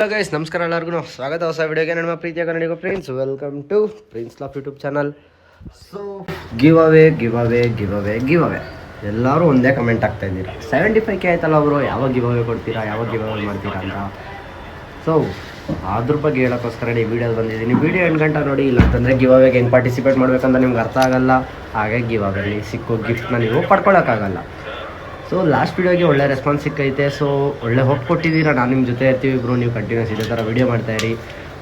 Hello guys, ನಮಸ್ಕಾರ ಎಲ್ಲರಿಗೂ. ಸ್ವಾಗತ ಹೊಸ ವಿಡಿಯೋಗೆ. ನನ್ನ ಪ್ರೀತಿಯ ಕನ್ನಡಿಗ friends, welcome to prince laugh YouTube channel. So give away ಎಲ್ಲರೂ ಒಂದೇ ಕಮೆಂಟ್ ಆಗ್ತಾ ಇದ್ದೀರಾ. 75K ಆಯ್ತಲ್ಲ ಅವರು, ಯಾವಾಗ ಗಿವ್ ಅವೇ ಕೊಡ್ತೀರಾ, ಯಾವಾಗ ಗಿವ್ ಅವೇ ಮಾಡ್ತೀರಾ ಅಂತ. ಸೊ ಅದ್ರ ಬಗ್ಗೆ ಹೇಳೋಕ್ಕೋಸ್ಕರ ಈ ವಿಡಿಯೋ ಬಂದಿದ್ದೀನಿ. ವಿಡಿಯೋ 8 ಗಂಟೆ ನೋಡಿ, ಇಲ್ಲ ಅಂತಂದರೆ ಗಿವ್ ಅವೇಗೆ ಹೆಂಗೆ ಪಾರ್ಟಿಸಿಪೇಟ್ ಮಾಡಬೇಕಂತ ನಿಮ್ಗೆ ಅರ್ಥ ಆಗಲ್ಲ. ಹಾಗೆ ಗಿವ್ ಅವೇಲಿ ಸಿಕ್ಕೋ ಗಿಫ್ಟ್ನ ನೀವು ಪಡ್ಕೊಳ್ಳೋಕ್ಕಾಗಲ್ಲ. ಸೊ ಲಾಸ್ಟ್ ವೀಡಿಯೋಗೆ ಒಳ್ಳೆ ರೆಸ್ಪಾನ್ಸ್ ಸಿಕ್ಕೈತೆ. ಸೊ ಒಳ್ಳೆ ಹೋಪ್ ಕೊಟ್ಟಿದ್ದೀರಾ, ನಾನು ನಿಮ್ಮ ಜೊತೆ ಇರ್ತೀವಿ ಬ್ರೋ, ನೀವು ಕಂಟಿನ್ಯೂಸ್ ಇದೇ ಥರ ವೀಡಿಯೋ ಮಾಡ್ತಾಯಿರಿ,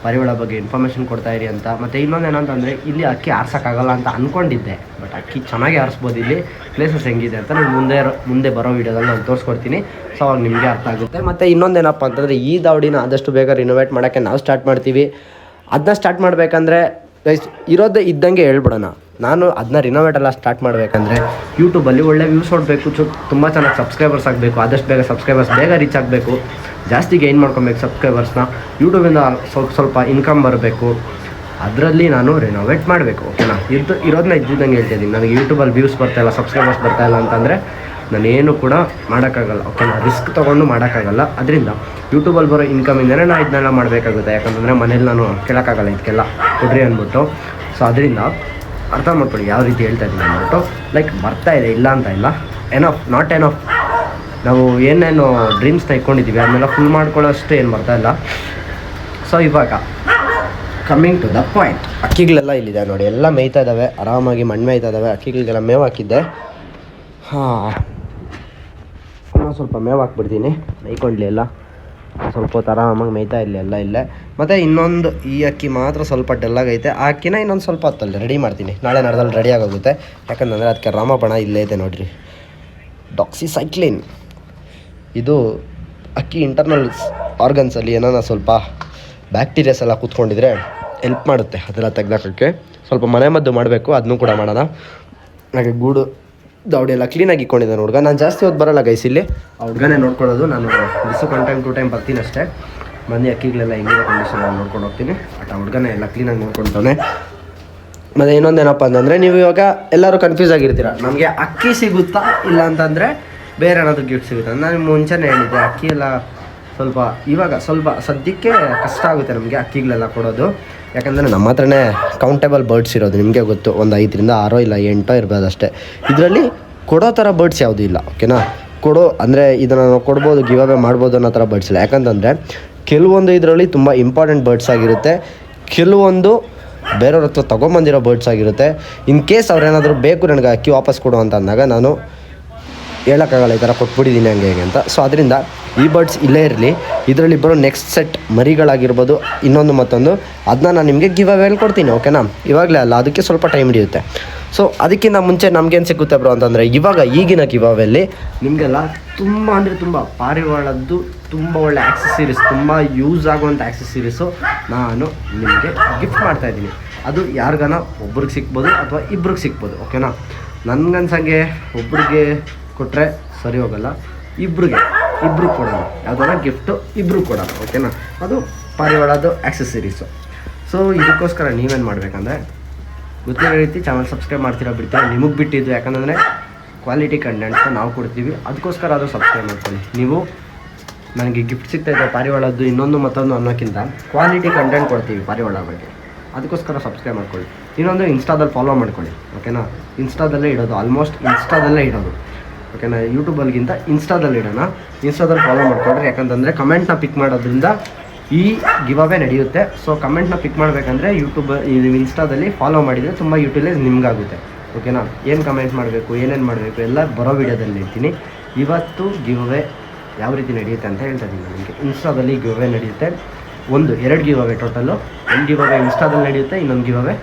ಪರಿವಾಳ ಬಗ್ಗೆ ಇನ್ಫಾರ್ಮೇಷನ್ ಕೊಡ್ತಾಯಿರಿ ಅಂತ. ಮತ್ತು ಇನ್ನೊಂದು ಏನಂತಂದರೆ, ಇಲ್ಲಿ ಅಕ್ಕಿ ಆರ್ಸೋಕ್ಕಾಗಲ್ಲ ಅಂತ ಅಂದ್ಕೊಂಡಿದ್ದೆ, ಬಟ್ ಅಕ್ಕಿ ಚೆನ್ನಾಗಿ ಆರಿಸ್ಬೋದು. ಇಲ್ಲಿ ಪ್ಲೇಸಸ್ ಹೆಂಗಿದೆ ಅಂತ ನಾನು ಮುಂದೆ ಬರೋ ವೀಡಿಯೋದಲ್ಲಿ ನಾನು ತೋರಿಸ್ಕೊಡ್ತೀನಿ. ಸೊ ಅವಾಗ ನಿಮಗೆ ಅರ್ಥ ಆಗುತ್ತೆ. ಮತ್ತು ಇನ್ನೊಂದೇನಪ್ಪ ಅಂತಂದರೆ, ಈ ದಾವಡಿನ ಆದಷ್ಟು ಬೇಗ ರಿನೋವೇಟ್ ಮಾಡೋಕ್ಕೆ ನಾವು ಸ್ಟಾರ್ಟ್ ಮಾಡ್ತೀವಿ. ಅದನ್ನ ಸ್ಟಾರ್ಟ್ ಮಾಡಬೇಕಂದ್ರೆ ಇರೋದೇ ಇದ್ದಂಗೆ ಹೇಳ್ಬಿಡೋಣ. ನಾನು ಅದನ್ನ ರಿನೋವೇಟೆಲ್ಲ ಸ್ಟಾರ್ಟ್ ಮಾಡಬೇಕಂದ್ರೆ ಯೂಟ್ಯೂಬಲ್ಲಿ ಒಳ್ಳೆ ವ್ಯೂಸ್ ನೋಡಬೇಕು, ತುಂಬ ಚೆನ್ನಾಗಿ ಸಬ್ಸ್ಕ್ರೈಬರ್ಸ್ ಆಗಬೇಕು. ಆದಷ್ಟು ಬೇಗ ಸಬ್ಸ್ಕ್ರೈಬರ್ಸ್ ಬೇಗ ರೀಚ್ ಆಗಬೇಕು, ಜಾಸ್ತಿ ಗೈನ್ ಮಾಡ್ಕೊಬೇಕು ಸಬ್ಸ್ಕ್ರೈಬರ್ಸ್ನ. ಯೂಟ್ಯೂಬಿಂದ ಸ್ವಲ್ಪ ಇನ್ಕಮ್ ಬರಬೇಕು, ಅದರಲ್ಲಿ ನಾನು ರಿನೋವೇಟ್ ಮಾಡಬೇಕು. ಓಕೆನಾ? ಇರೋದನ್ನ ಇದ್ದಿದ್ದಂಗೆ ಹೇಳ್ತಿದ್ದೀನಿ. ನನಗೆ ಯೂಟ್ಯೂಬಲ್ಲಿ ವ್ಯೂಸ್ ಬರ್ತಾಯಿಲ್ಲ, ಸಬ್ಸ್ಕ್ರೈಬರ್ಸ್ ಬರ್ತಾಯಿಲ್ಲ ಅಂತಂದರೆ ನಾನೇನು ಕೂಡ ಮಾಡೋಕ್ಕಾಗಲ್ಲ. ಓಕೆನಾ? ರಿಸ್ಕ್ ತೊಗೊಂಡು ಮಾಡೋಕ್ಕಾಗಲ್ಲ. ಅದರಿಂದ ಯೂಟ್ಯೂಬಲ್ಲಿ ಬರೋ ಇನ್ಕಮಿಂದನೇ ನಾನು ಇದನ್ನೆಲ್ಲ ಮಾಡಬೇಕಾಗುತ್ತೆ. ಯಾಕಂತಂದರೆ ಮನೇಲಿ ನಾನು ಕೇಳೋಕ್ಕಾಗಲ್ಲ ಇದಕ್ಕೆಲ್ಲ ಕೊಡ್ರಿ ಅಂದ್ಬಿಟ್ಟು. ಸೊ ಅದರಿಂದ ಅರ್ಥ ಮಾಡ್ಕೊಳ್ಳಿ ಯಾವ ರೀತಿ ಹೇಳ್ತಾ ಇದ್ದೀನಿ ಅಂದ್ಬಿಟ್ಟು. ಲೈಕ್ ಬರ್ತಾಯಿದೆ, ಇಲ್ಲ ಅಂತ ಇಲ್ಲ, ನಾಟ್ ಎನಫ್. ನಾವು ಏನೇನು ಡ್ರೀಮ್ಸ್ನ ಇಟ್ಕೊಂಡಿದ್ದೀವಿ ಅದನ್ನೆಲ್ಲ ಫುಲ್ ಮಾಡ್ಕೊಳ್ಳೋಷ್ಟು ಏನು ಬರ್ತಾಯಿಲ್ಲ. ಸೊ ಇವಾಗ ಕಮ್ಮಿಂಗ್ ಟು ದ ಪಾಯಿಂಟ್, ಅಕ್ಕಿಗಳೆಲ್ಲ ಇಲ್ಲಿದೆ ನೋಡಿ, ಎಲ್ಲ ಮೇಯ್ತಾ ಇದ್ದಾವೆ, ಆರಾಮಾಗಿ ಮಣ್ಣು ಮೇಯ್ತಾ ಇದ್ದಾವೆ. ಅಕ್ಕಿಗಳಿಗೆಲ್ಲ ಮೇವು ಹಾಕಿದ್ದೆ. ಸ್ವಲ್ಪ ಮೇವು ಹಾಕ್ಬಿಡ್ತೀನಿ, ಮೇಯ್ಕೊಂಡ್ಲಿ ಎಲ್ಲ ಸ್ವಲ್ಪ ಹೊತ್ತು ಆರಾಮಾಗಿ ಮೇಯ್ತಾ ಇಲ್ಲ ಎಲ್ಲ ಇಲ್ಲೇ. ಮತ್ತು ಇನ್ನೊಂದು ಈ ಅಕ್ಕಿ ಮಾತ್ರ ಸ್ವಲ್ಪ ಡಲ್ಲಾಗೈತೆ. ಆ ಅಕ್ಕಿನ ಇನ್ನೊಂದು ಸ್ವಲ್ಪ ಹೊತ್ತಲ್ಲಿ ರೆಡಿ ಮಾಡ್ತೀನಿ, ನಾಳೆ ನಡೆದಲ್ಲಿ ರೆಡಿ ಆಗೋಗುತ್ತೆ. ಯಾಕಂತಂದರೆ ಅದಕ್ಕೆ ರಾಮಬಣ ಇಲ್ಲೇ ಇದೆ ನೋಡಿರಿ, ಡಾಕ್ಸಿಸೈಕ್ಲಿನ್. ಇದು ಅಕ್ಕಿ ಇಂಟರ್ನಲ್ ಆರ್ಗನ್ಸಲ್ಲಿ ಏನಾನ ಸ್ವಲ್ಪ ಬ್ಯಾಕ್ಟೀರಿಯಾಸ್ ಎಲ್ಲ ಕೂತ್ಕೊಂಡಿದ್ರೆ ಹೆಲ್ಪ್ ಮಾಡುತ್ತೆ ಅದೆಲ್ಲ ತೆಗ್ದಾಕೋಕ್ಕೆ. ಸ್ವಲ್ಪ ಮನೆ ಮದ್ದು ಮಾಡಬೇಕು, ಅದನ್ನೂ ಕೂಡ ಮಾಡೋಣ. ಹಾಗೆ ಗೂಡು ದಾವಡಿ ಎಲ್ಲ ಕ್ಲೀನಾಗಿ ಇಟ್ಕೊಂಡಿದ್ದಾನೆ ಹುಡುಗ. ನಾನು ಜಾಸ್ತಿ ಹೊತ್ತು ಬರೋಲ್ಲ ಗೈಸ್, ಇಲ್ಲಿ ಆ ಹುಡುಗನೇ ನೋಡ್ಕೊಳ್ಳೋದು. ನಾನು ದಿವಸ 1 ಟು 2 ಟೈಮ್ ಬರ್ತೀನಿ ಅಷ್ಟೇ. ಬಂದು ಅಕ್ಕಿಗಳೆಲ್ಲ ಹೆಂಗಿದೆ ಕಂಡೀಷನ್ ನೋಡ್ಕೊಂಡು ಹೋಗ್ತೀನಿ. ಬಟ್ ಆ ಹುಡುಗನೇ ಎಲ್ಲ ಕ್ಲೀನಾಗಿ ನೋಡ್ಕೊಳ್ತಾನೆ. ಮತ್ತು ಇನ್ನೊಂದೇನಪ್ಪ ಅಂತಂದರೆ, ನೀವು ಇವಾಗ ಎಲ್ಲರೂ ಕನ್ಫ್ಯೂಸ್ ಆಗಿರ್ತೀರ, ನಮಗೆ ಅಕ್ಕಿ ಸಿಗುತ್ತಾ ಇಲ್ಲ ಅಂತಂದರೆ ಬೇರೆ ಏನಾದರೂ ಗಿಫ್ಟ್ ಸಿಗುತ್ತಾ. ನಾನು ಮುಂಚೆನೇ ಹೇಳಿದ್ದೆ, ಅಕ್ಕಿ ಎಲ್ಲ ಇವಾಗ ಸ್ವಲ್ಪ ಸದ್ಯಕ್ಕೆ ಕಷ್ಟ ಆಗುತ್ತೆ ನಮಗೆ ಅಕ್ಕಿಗಳೆಲ್ಲ ಕೊಡೋದು. ಯಾಕಂದರೆ ನಮ್ಮ ಹತ್ರನೇ ಕೌಂಟೇಬಲ್ ಬರ್ಡ್ಸ್ ಇರೋದು, ನಿಮಗೆ ಗೊತ್ತು, ಒಂದು 5ರಿಂದ 6 ಇಲ್ಲ 8 ಇರ್ಬೋದು ಅಷ್ಟೇ. ಇದರಲ್ಲಿ ಕೊಡೋ ಥರ ಬರ್ಡ್ಸ್ ಯಾವುದೂ ಇಲ್ಲ. ಓಕೆನಾ? ಅಂದರೆ ಇದನ್ನು ನಾವು ಕೊಡ್ಬೋದು, ಗಿವ್ ಅವೇ ಮಾಡ್ಬೋದು ಅನ್ನೋ ಥರ ಬರ್ಡ್ಸ್ ಇಲ್ಲ. ಯಾಕಂತಂದರೆ ಕೆಲವೊಂದು ಇದರಲ್ಲಿ ತುಂಬ ಇಂಪಾರ್ಟೆಂಟ್ ಬರ್ಡ್ಸ್ ಆಗಿರುತ್ತೆ, ಕೆಲವೊಂದು ಬೇರೆಯವ್ರ ಹತ್ರ ತೊಗೊಂಬಂದಿರೋ ಬರ್ಡ್ಸ್ ಆಗಿರುತ್ತೆ. ಇನ್ ಕೇಸ್ ಅವ್ರೇನಾದರೂ ಬೇಕು ನನಗೆ ಅಕ್ಕಿ ವಾಪಸ್ ಕೊಡು ಅಂತ ಅಂದಾಗ ನಾನು ಹೇಳೋಕ್ಕಾಗಲ್ಲ ಈ ಥರ ಕೊಟ್ಬಿಟ್ಟಿದ್ದೀನಿ ಹಂಗೆ ಹೇಗೆ ಅಂತ. ಸೊ ಅದರಿಂದ ಈ ಬರ್ಡ್ಸ್ ಇಲ್ಲೇ ಇರಲಿ. ಇದರಲ್ಲಿ ಬರೋ ನೆಕ್ಸ್ಟ್ ಸೆಟ್ ಮರಿಗಳಾಗಿರ್ಬೋದು, ಇನ್ನೊಂದು ಮತ್ತೊಂದು, ಅದನ್ನ ನಾನು ನಿಮಗೆ ಗಿವ್ ಅವೇಲಿ ಕೊಡ್ತೀನಿ. ಓಕೆನಾ? ಇವಾಗಲೇ ಅಲ್ಲ, ಅದಕ್ಕೆ ಸ್ವಲ್ಪ ಟೈಮ್ ಹಿಡಿಯುತ್ತೆ. ಸೊ ಅದಕ್ಕಿಂತ ಮುಂಚೆ ನಮಗೇನು ಸಿಗುತ್ತೆ ಬ್ರೋ ಅಂತಂದರೆ, ಈಗಿನ ಗಿವ್ ಅವೇಲಿ ನಿಮಗೆಲ್ಲ ತುಂಬ ಅಂದರೆ ತುಂಬ ಪಾರಿವಾಳದ್ದು ತುಂಬ ಒಳ್ಳೆ ಆಕ್ಸೆಸರೀಸ್, ತುಂಬ ಯೂಸ್ ಆಗುವಂಥ ಆಕ್ಸೆಸರೀಸು ನಾನು ನಿಮಗೆ ಗಿಫ್ಟ್ ಮಾಡ್ತಾಯಿದ್ದೀನಿ. ಅದು ಯಾರಿಗಾನ ಒಬ್ರಿಗೆ ಸಿಗ್ಬೋದು ಅಥವಾ ಇಬ್ರಿಗೆ ಸಿಗ್ಬೋದು. ಓಕೆನಾ? ನನಗನ್ಸಂಗೆ ಒಬ್ರಿಗೆ ಕೊಟ್ಟರೆ ಸರಿ ಹೋಗಲ್ಲ, ಇಬ್ರು ಕೊಡೋಣ, ಯಾವುದಾರ ಗಿಫ್ಟು ಇಬ್ರು ಕೊಡೋಣ. ಓಕೆನಾ? ಅದು ಪಾರಿವಾಳದ್ದು ಆಕ್ಸೆಸರೀಸು. ಸೊ ಇದಕ್ಕೋಸ್ಕರ ನೀವೇನು ಮಾಡಬೇಕಂದ್ರೆ, ಗೊತ್ತಿರೋ ರೀತಿ ಚಾನಲ್ ಸಬ್ಸ್ಕ್ರೈಬ್ ಮಾಡ್ತೀರಾ ಬಿಡ್ತೀರಾ ನಿಮಗೆ ಬಿಟ್ಟಿದ್ದು. ಯಾಕಂದರೆ ಕ್ವಾಲಿಟಿ ಕಂಟೆಂಟ್ನ ನಾವು ಕೊಡ್ತೀವಿ, ಅದಕ್ಕೋಸ್ಕರ ಅದು ಸಬ್ಸ್ಕ್ರೈಬ್ ಮಾಡ್ಕೊಳ್ಳಿ. ನೀವು ನನಗೆ ಗಿಫ್ಟ್ ಸಿಗ್ತಾಯಿದೆ ಪಾರಿವಾಳದ್ದು ಇನ್ನೊಂದು ಮತ್ತೊಂದು ಅನ್ನೋಕ್ಕಿಂತ ಕ್ವಾಲಿಟಿ ಕಂಟೆಂಟ್ ಕೊಡ್ತೀವಿ ಪಾರಿವಾಳ ಬಗ್ಗೆ, ಅದಕ್ಕೋಸ್ಕರ ಸಬ್ಸ್ಕ್ರೈಬ್ ಮಾಡ್ಕೊಳ್ಳಿ. ಇನ್ನೊಂದು ಇನ್ಸ್ಟಾದಲ್ಲಿ ಫಾಲೋ ಮಾಡ್ಕೊಳ್ಳಿ. ಓಕೆನಾ? ಇನ್ಸ್ಟಾದಲ್ಲೇ ಇಡೋದು, ಆಲ್ಮೋಸ್ಟ್ ಇನ್ಸ್ಟಾದಲ್ಲೇ ಇಡೋದು. ಓಕೆನಾ? ಯೂಟ್ಯೂಬಲ್ಲಿಗಿಂತ ಇನ್ಸ್ಟಾದಲ್ಲಿ ಇಡೋಣ. ಇನ್ಸ್ಟಾದಲ್ಲಿ ಫಾಲೋ ಮಾಡ್ಕೊಂಡ್ರೆ, ಯಾಕಂತಂದರೆ ಕಮೆಂಟ್ನ ಪಿಕ್ ಮಾಡೋದ್ರಿಂದ ಈ ಗಿವ್ ಅವೇ ನಡೆಯುತ್ತೆ. ಸೊ ಕಮೆಂಟ್ನ ಪಿಕ್ ಮಾಡಬೇಕಂದ್ರೆ ಇನ್ಸ್ಟಾದಲ್ಲಿ ಫಾಲೋ ಮಾಡಿದರೆ ತುಂಬ ಯೂಟಿಲೈಸ್ ನಿಮಗಾಗುತ್ತೆ. ಓಕೆನಾ? ಏನು ಕಮೆಂಟ್ ಮಾಡಬೇಕು, ಏನೇನು ಮಾಡಬೇಕು ಎಲ್ಲ ಬರೋ ವೀಡಿಯೋದಲ್ಲಿ ಇರ್ತೀನಿ. ಇವತ್ತು ಗಿವ್ ಅವೇ ಯಾವ ರೀತಿ ನಡೆಯುತ್ತೆ ಅಂತ ಹೇಳ್ತಾ ಇದ್ದೀನಿ. ನನಗೆ ಇನ್ಸ್ಟಾದಲ್ಲಿ ಗಿವ್ ಅವೇ ನಡೆಯುತ್ತೆ, 2 give away total. 1 give away ಇನ್ಸ್ಟಾದಲ್ಲಿ ನಡೆಯುತ್ತೆ, ಇನ್ನೊಂದು ಗಿವ್ ಅವೇ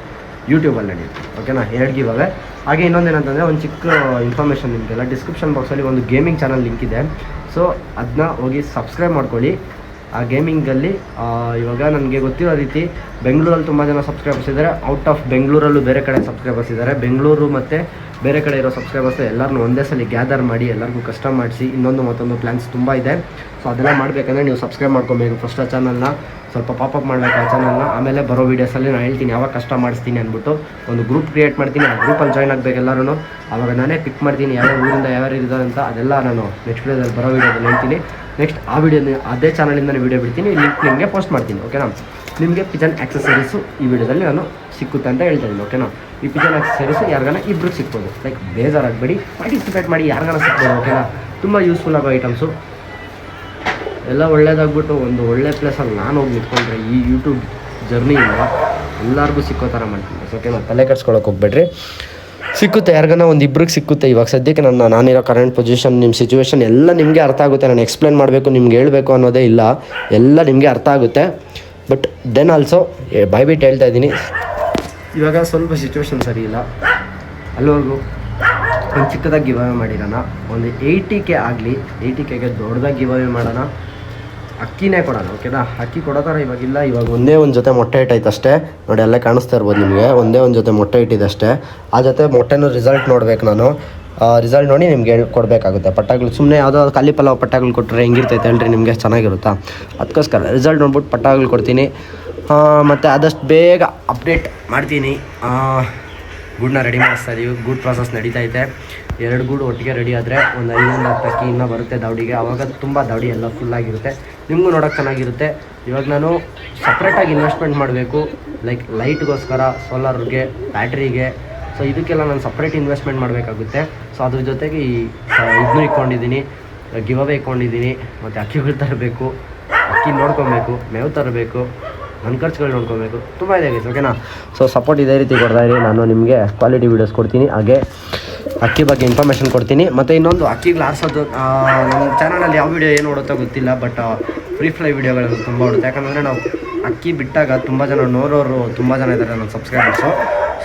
ಯೂಟ್ಯೂಬಲ್ಲಿ ನಡೆಯುತ್ತೆ. ಓಕೆನಾ? 2 ಗಿವ್ ಅವೇ. ಹಾಗೆ ಇನ್ನೊಂದೇನಂತಂದರೆ, ಒಂದು ಚಿಕ್ಕ ಇನ್ಫಾರ್ಮೇಷನ್ ನಿಮಗೆಲ್ಲ, ಡಿಸ್ಕ್ರಿಪ್ಷನ್ ಬಾಕ್ಸಲ್ಲಿ ಒಂದು ಗೇಮಿಂಗ್ ಚಾನಲ್ ಲಿಂಕ್ ಇದೆ. ಸೊ ಅದನ್ನ ಹೋಗಿ ಸಬ್ಸ್ಕ್ರೈಬ್ ಮಾಡ್ಕೊಳ್ಳಿ. ಆ ಗೇಮಿಂಗಲ್ಲಿ ಇವಾಗ ನನಗೆ ಗೊತ್ತಿರೋ ರೀತಿ ಬೆಂಗಳೂರಲ್ಲಿ ತುಂಬ ಜನ ಸಬ್ಸ್ಕ್ರೈಬರ್ಸ್ ಇದ್ದಾರೆ, ಔಟ್ ಆಫ್ ಬೆಂಗಳೂರಲ್ಲೂ ಬೇರೆ ಕಡೆ ಸಬ್ಸ್ಕ್ರೈಬರ್ಸ್ ಇದ್ದಾರೆ. ಬೆಂಗಳೂರು ಮತ್ತು ಬೇರೆ ಕಡೆ ಇರೋ ಸಬ್ಸ್ಕ್ರೈಬರ್ಸ್ ಎಲ್ಲರನ್ನೂ ಒಂದೇ ಸಲ ಗ್ಯಾದರ್ ಮಾಡಿ ಎಲ್ಲರಿಗೂ ಕಷ್ಟ ಮಾಡಿಸಿ ಇನ್ನೊಂದು ಮತ್ತೊಂದು ಪ್ಲ್ಯಾನ್ಸ್ ತುಂಬ ಇದೆ. ಸೊ ಅದೆಲ್ಲ ಮಾಡಬೇಕಂದ್ರೆ ನೀವು ಸಬ್ಸ್ಕ್ರೈಬ್ ಮಾಡ್ಕೊಬೇಕು ಫಸ್ಟ್ ಆ ಚಾನಲ್ನ, ಸ್ವಲ್ಪ ಪಾಪಪ್ ಮಾಡಬೇಕು ಆ ಚಾನಲ್ನ. ಆಮೇಲೆ ಬರೋ ವೀಡಿಯೋಸಲ್ಲಿ ನಾನು ಹೇಳ್ತೀನಿ ಯಾವಾಗ ಕಷ್ಟ ಮಾಡಿಸ್ತೀನಿ ಅಂದ್ಬಿಟ್ಟು ಒಂದು ಗ್ರೂಪ್ ಕ್ರಿಯೇಟ್ ಮಾಡ್ತೀನಿ. ಆ ಗ್ರೂಪಲ್ಲಿ ಜಾಯ್ನ್ ಆಗಬೇಕು ಎಲ್ಲರೂ. ಆವಾಗ ನಾನೇ ಪಿಕ್ ಮಾಡ್ತೀನಿ ಯಾವ್ಯಾವ ಊರಿಂದ ಯಾವ್ಯಾರು ಇದ್ದಾರೆ ಅಂತ. ಅದೆಲ್ಲ ನಾನು ನೆಕ್ಸ್ಟ್ ವೀಡಿಯೋದಲ್ಲಿ ಬರೋ ವೀಡಿಯೋದಲ್ಲಿ ಹೇಳ್ತೀನಿ. ನೆಕ್ಸ್ಟ್ ಆ ವಿಡಿಯೋ ಅದೇ ಚಾನಲಿಂದ ವೀಡಿಯೋ ಬಿಡ್ತೀನಿ, ಲಿಂಕ್ ನಿಮಗೆ ಪೋಸ್ಟ್ ಮಾಡ್ತೀನಿ. ಓಕೆನಾ? ನಿಮಗೆ ಪಿಜನ್ ಆಕ್ಸೆಸರೀಸು ಈ ವಿಡಿಯೋದಲ್ಲಿ ನಾನು ಸಿಕ್ಕುತ್ತೆ ಅಂತ ಹೇಳ್ತಾ ಇದ್ದೀನಿ. ಓಕೆನಾ? ಈ ಪಿಜನ್ ಆಕ್ಸೆಸರೀಸು ಯಾರಿಗಾನ ಇಬ್ರಿಗೆ ಸಿಗ್ಬೋದು. ಲೈಕ್ ಬೇಜಾರಾಗಬೇಡಿ, ಪಾರ್ಟಿಸಿಪೇಟ್ ಮಾಡಿ, ಯಾರಿಗಾನ ಸಿಗ್ಬೋದು. ಓಕೆನಾ? ತುಂಬ ಯೂಸ್ಫುಲ್ ಆಗೋ ಐಟಮ್ಸು ಎಲ್ಲ ಒಳ್ಳೇದಾಗ್ಬಿಟ್ಟು ಒಂದು ಒಳ್ಳೆ ಪ್ಲೇಸಲ್ಲಿ ನಾನು ಹೋಗಿ ನಿಂತ್ಕೊಂಡ್ರೆ ಈ ಯೂಟ್ಯೂಬ್ ಜರ್ನಿಯಿಂದ ಎಲ್ಲರಿಗೂ ಸಿಕ್ಕೋ ಥರ ಮಾಡ್ತೀನಿ. ಓಕೆನಾ? ತಲೆ ಕೆಡ್ಸ್ಕೊಳಕ್ಕೆ ಹೋಗ್ಬೇಡ್ರಿ, ಸಿಕ್ಕುತ್ತೆ ಯಾರಿಗಾನ ಒಂದು ಇಬ್ರಿಗೆ ಸಿಕ್ಕುತ್ತೆ. ಇವಾಗ ಸದ್ಯಕ್ಕೆ ನಾನಿರೋ ಕರೆಂಟ್ ಪೊಸಿಷನ್, ನಿಮ್ಮ ಸಿಚುವೇಶನ್ ಎಲ್ಲ ನಿಮಗೆ ಅರ್ಥ ಆಗುತ್ತೆ. ನಾನು ಎಕ್ಸ್ಪ್ಲೇನ್ ಮಾಡಬೇಕು, ನಿಮ್ಗೆ ಹೇಳಬೇಕು ಅನ್ನೋದೇ ಇಲ್ಲ, ಎಲ್ಲ ನಿಮಗೆ ಅರ್ಥ ಆಗುತ್ತೆ. ಬಟ್ ದೆನ್ ಆಲ್ಸೋ ಬಾಯ್ಬಿಟ್ಟು ಹೇಳ್ತಾ ಇದ್ದೀನಿ, ಇವಾಗ ಸ್ವಲ್ಪ ಸಿಚುವೇಶನ್ ಸರಿ ಇಲ್ಲ. ಅಲ್ಲಿವರೆಗೂ ಒಂದು ಚಿಕ್ಕದಾಗಿ ಗಿವ್ ಅವೇ ಮಾಡಿರೋಣ. ಒಂದು 80K ಆಗಲಿ, 80Kಗೆ ದೊಡ್ಡದಾಗಿ ಗಿವ್ ಅವೇ ಮಾಡೋಣ. ಅಕ್ಕಿನೇ ಕೊಡೋಣ. ಓಕೆನಾ? ಅಕ್ಕಿ ಕೊಡೋ ಥರ ಇವಾಗಿಲ್ಲ. ಇವಾಗ ಒಂದೇ ಒಂದು ಜೊತೆ ಮೊಟ್ಟೆ ಇಟ್ಟೈತೆ ಅಷ್ಟೇ. ನೋಡಿ ಅಲ್ಲೇ ಕಾಣಿಸ್ತಾ ಇರ್ಬೋದು ನಿಮಗೆ, ಒಂದೇ ಒಂದು ಜೊತೆ ಮೊಟ್ಟೆ ಇಟ್ಟಿದೆ ಅಷ್ಟೇ. ಆ ಜೊತೆ ಮೊಟ್ಟೆನೂ ರಿಸಲ್ಟ್ ನೋಡ್ಬೇಕು ನಾನು. ರಿಸಲ್ಟ್ ನೋಡಿ ನಿಮ್ಗೆ ಕೊಡಬೇಕಾಗುತ್ತೆ. ಪಟ್ಟಾಗಳು ಸುಮ್ಮನೆ ಯಾವುದೋ ಖಾಲಿ ಪಲಾವ್ ಪಟ್ಟಾಗಳು ಕೊಟ್ಟರೆ ಹೆಂಗಿರ್ತೈತೆ ಹೇಳ್ರಿ, ನಿಮಗೆ ಚೆನ್ನಾಗಿರುತ್ತಾ? ಅದಕ್ಕೋಸ್ಕರ ರಿಸಲ್ಟ್ ನೋಡ್ಬಿಟ್ಟು ಪಟ್ಟಾಗಳು ಕೊಡ್ತೀನಿ. ಮತ್ತು ಆದಷ್ಟು ಬೇಗ ಅಪ್ಡೇಟ್ ಮಾಡ್ತೀನಿ. ಗೂಡನ್ನ ರೆಡಿ ಮಾಡಿಸ್ತಾ ಇದೀವಿ. ಗೂಡ್ ಪ್ರಾಸೆಸ್ ನಡೀತೈತೆ. 2 ಗೂಡು ಒಟ್ಟಿಗೆ ರೆಡಿ ಆದರೆ ಒಂದು 5-10 ಅಕ್ಕಿ ಇನ್ನೂ ಬರುತ್ತೆ ದವಡಿಗೆ. ಆವಾಗ ತುಂಬ ದವಡಿ ಎಲ್ಲ ಫುಲ್ಲಾಗಿರುತ್ತೆ, ನಿಮಗೂ ನೋಡೋಕ್ಕೆ ಚೆನ್ನಾಗಿರುತ್ತೆ. ಇವಾಗ ನಾನು ಸಪ್ರೇಟಾಗಿ ಇನ್ವೆಸ್ಟ್ಮೆಂಟ್ ಮಾಡಬೇಕು, ಲೈಕ್ ಲೈಟ್ಗೋಸ್ಕರ, ಸೋಲಾರ್ಗೆ, ಬ್ಯಾಟ್ರಿಗೆ. ಸೊ ಇದಕ್ಕೆಲ್ಲ ನಾನು ಸಪ್ರೇಟ್ ಇನ್ವೆಸ್ಟ್ಮೆಂಟ್ ಮಾಡಬೇಕಾಗುತ್ತೆ. ಸೊ ಅದ್ರ ಜೊತೆಗೆ ಇದನ್ನೂ ಇಟ್ಕೊಂಡಿದ್ದೀನಿ, ಗಿವ್ ಅವೇ ಇಟ್ಕೊಂಡಿದ್ದೀನಿ. ಮತ್ತು ಅಕ್ಕಿಗಳು ತರಬೇಕು, ಅಕ್ಕಿ ನೋಡ್ಕೊಬೇಕು, ಮೇವು ತರಬೇಕು, ನನ್ನ ಖರ್ಚುಗಳು ನೋಡ್ಕೊಬೇಕು, ತುಂಬ ಇದೆ ಗೈಸ್. ಓಕೆನಾ? ಸೊ ಸಪೋರ್ಟ್ ಇದೇ ರೀತಿ ಕೊಡ್ತಾಯಿರಿ. ನಾನು ನಿಮಗೆ ಕ್ವಾಲಿಟಿ ವೀಡಿಯೋಸ್ ಕೊಡ್ತೀನಿ, ಹಾಗೆ ಅಕ್ಕಿ ಬಗ್ಗೆ ಇನ್ಫಾರ್ಮೇಷನ್ ಕೊಡ್ತೀನಿ. ಮತ್ತು ಇನ್ನೊಂದು ಅಕ್ಕಿಗಳು ಆರಿಸೋದು, ನಮ್ಮ ಚಾನಲಲ್ಲಿ ಯಾವ ವೀಡಿಯೋ ಏನು ನೋಡುತ್ತೋ ಗೊತ್ತಿಲ್ಲ, ಬಟ್ ಫ್ರೀ ಫ್ಲೈ ವೀಡಿಯೋಗಳನ್ನು ತುಂಬ ಹೊಡುತ್ತೆ. ಯಾಕಂದರೆ ನಾವು ಅಕ್ಕಿ ಬಿಟ್ಟಾಗ ತುಂಬ ಜನ ನೋಡೋರು ತುಂಬ ಜನ ಇದ್ದಾರೆ ನನ್ನ ಸಬ್ಸ್ಕ್ರೈಬರ್ಸು.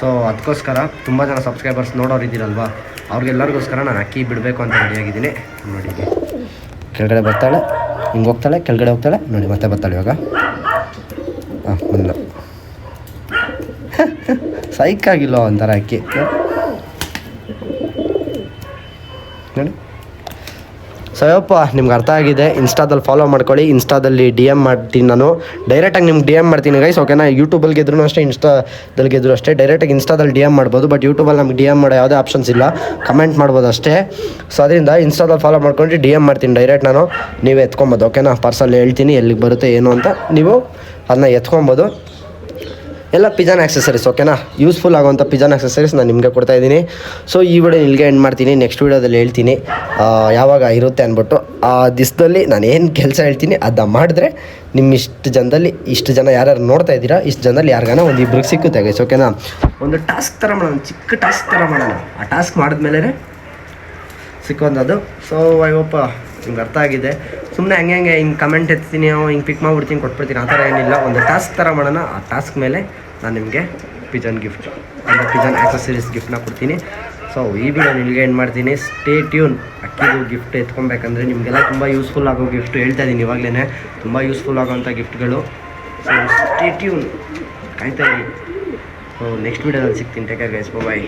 ಸೊ ಅದಕ್ಕೋಸ್ಕರ ತುಂಬ ಜನ ಸಬ್ಸ್ಕ್ರೈಬರ್ಸ್ ನೋಡೋರು ಇದ್ದೀರಲ್ವ, ಅವ್ರಿಗೆಲ್ಲರಿಗೋಸ್ಕರ ನಾನು ಅಕ್ಕಿ ಬಿಡಬೇಕು ಅಂತ ರೆಡಿಯಾಗಿದ್ದೀನಿ. ನೋಡಿ ಕೆಳಗಡೆ ಬರ್ತಾಳೆ, ಹಿಂಗೆ ಹೋಗ್ತಾಳೆ, ಕೆಳಗಡೆ ಹೋಗ್ತಾಳೆ, ನೋಡಿ ಮತ್ತೆ ಬರ್ತಾಳೆ ಇವಾಗ. ಒಂದು ಸೈಕಾಗಿಲ್ಲ ಒಂಥರ ಅಕ್ಕಿ ನೋಡಿ. ಸಯಪ್ಪ ನಿಮ್ಗೆ ಅರ್ಥ ಆಗಿದೆ. ಇನ್ಸ್ಟಾದಲ್ಲಿ ಫಾಲೋ ಮಾಡ್ಕೊಳ್ಳಿ. ಇನ್ಸ್ಟಾದಲ್ಲಿ DM ಮಾಡ್ತೀನಿ ನಾನು, ಡೈರೆಕ್ಟಾಗಿ ನಿಮ್ಗೆ DM ಮಾಡ್ತೀನಿ ಗೈಸ್. ಓಕೆನಾ? ಯೂಟ್ಯೂಬಲ್ಲಿ ಗೆದ್ರೂ ಅಷ್ಟೇ, ಇನ್ಸ್ಟಾದಲ್ಲಿ ಗೆದ್ರೂ ಅಷ್ಟೇ. ಡೈರೆಕ್ಟಾಗಿ ಇನ್ಸ್ಟಾದಲ್ಲಿ DM ಮಾಡ್ಬೋದು, ಬಟ್ ಯೂಟ್ಯೂಬಲ್ಲಿ ನಮ್ಗೆ DM ಮಾಡೋ ಯಾವುದೇ ಆಪ್ಷನ್ಸ್ ಇಲ್ಲ, ಕಮೆಂಟ್ ಮಾಡ್ಬೋದು ಅಷ್ಟೇ. ಸೊ ಅದರಿಂದ ಇನ್ಸ್ಟಾದಲ್ಲಿ ಫಾಲೋ ಮಾಡ್ಕೊಂಡು DM ಮಾಡ್ತೀನಿ ಡೈರೆಕ್ಟ್ ನಾನು, ನೀವೇ ಎತ್ಕೊಬೋದು. ಓಕೆನಾ? ಪಾರ್ಸಲ್ ಹೇಳ್ತೀನಿ ಎಲ್ಲಿಗೆ ಬರುತ್ತೆ ಏನು ಅಂತ, ನೀವು ಅದನ್ನ ಎತ್ಕೊಬೋದು. ಎಲ್ಲ ಪಿಜನ್ ಆಕ್ಸೆಸರೀಸ್. ಓಕೆನಾ? ಯೂಸ್ಫುಲ್ ಆಗೋವಂಥ ಪಿಜನ್ ಆಕ್ಸೆಸರೀಸ್ ನಾನು ನಿಮಗೆ ಕೊಡ್ತಾಯಿದ್ದೀನಿ. ಸೊ ಈ ವಿಡಿಯೋ ಇಲ್ಲಿಗೆ ಎಂಡ್ ಮಾಡ್ತೀನಿ. ನೆಕ್ಸ್ಟ್ ವೀಡಿಯೋದಲ್ಲಿ ಹೇಳ್ತೀನಿ ಯಾವಾಗ ಇರುತ್ತೆ ಅಂದ್ಬಿಟ್ಟು. ಆ ದಿವಸದಲ್ಲಿ ನಾನು ಏನು ಕೆಲಸ ಹೇಳ್ತೀನಿ ಅದನ್ನ ಮಾಡಿದ್ರೆ ನಿಮ್ಮ ಇಷ್ಟು ಜನ ಯಾರ್ಯಾರು ನೋಡ್ತಾ ಇದ್ದೀರಾ, ಇಷ್ಟು ಜನದಲ್ಲಿ ಯಾರಿಗಾನ ಒಂದು ಇಬ್ರಿಗೆ ಸಿಕ್ಕುತ್ತೆ ಗೈಸ್. ಓಕೆನಾ? ಒಂದು ಟಾಸ್ಕ್ ಥರ ಮಾಡೋಣ, ಚಿಕ್ಕ ಟಾಸ್ಕ್ ಥರ ಮಾಡೋಣ. ಆ ಟಾಸ್ಕ್ ಮಾಡಿದ್ಮೇಲೆ ಸಿಕ್ಕೋದು. ಸೊ ಐ ಹೋಪ್ ನಿಮ್ಗೆ ಅರ್ಥ ಆಗಿದೆ. ಸುಮ್ಮನೆ ಹಂಗೆ ಹಿಂಗೆ ಕಮೆಂಟ್ ಎತ್ತೀನಿ, ಹಿಂಗೆ ಪಿಕ್ ಮಾಡಿಬಿಡ್ತೀನಿ, ಕೊಟ್ಬಿಡ್ತೀನಿ, ಆ ಥರ ಏನಿಲ್ಲ. ಒಂದು ಟಾಸ್ಕ್ ಥರ ಮಾಡೋಣ. ಆ ಟಾಸ್ಕ್ ಮೇಲೆ ನಾನು ನಿಮಗೆ ಪಿಜನ್ ಗಿಫ್ಟ್ ಅಂದರೆ ಪಿಜನ್ ಆಕ್ಸೆಸರೀಸ್ ಗಿಫ್ಟ್ನ ಕೊಡ್ತೀನಿ. ಸೊ ಈ ವಿಡಿಯೋ ನಿಮಗೆ ಏನು ಮಾಡ್ತೀನಿ, ಸ್ಟೇ ಟ್ಯೂನ್. ಅಕ್ಕಿದು ಗಿಫ್ಟ್ ಎತ್ಕೊಬೇಕಂದ್ರೆ ನಿಮಗೆಲ್ಲ ತುಂಬ ಯೂಸ್ಫುಲ್ ಆಗೋ ಗಿಫ್ಟ್ ಹೇಳ್ತಾ ಇದ್ದೀನಿ ಇವಾಗಲೇ, ತುಂಬ ಯೂಸ್ಫುಲ್ ಆಗೋವಂಥ ಗಿಫ್ಟ್ಗಳು. ಸೊ ಸ್ಟೇ ಟ್ಯೂನ್, ಕಾಯ್ತಾ ಇರಿ. ಸೊ ನೆಕ್ಸ್ಟ್ ವೀಡಿಯೋದಲ್ಲಿ ಸಿಗ್ತೀನಿ. ಟೇಕ್ ಕೇರ್ ಗೈಸ್, ಬಾಯ್.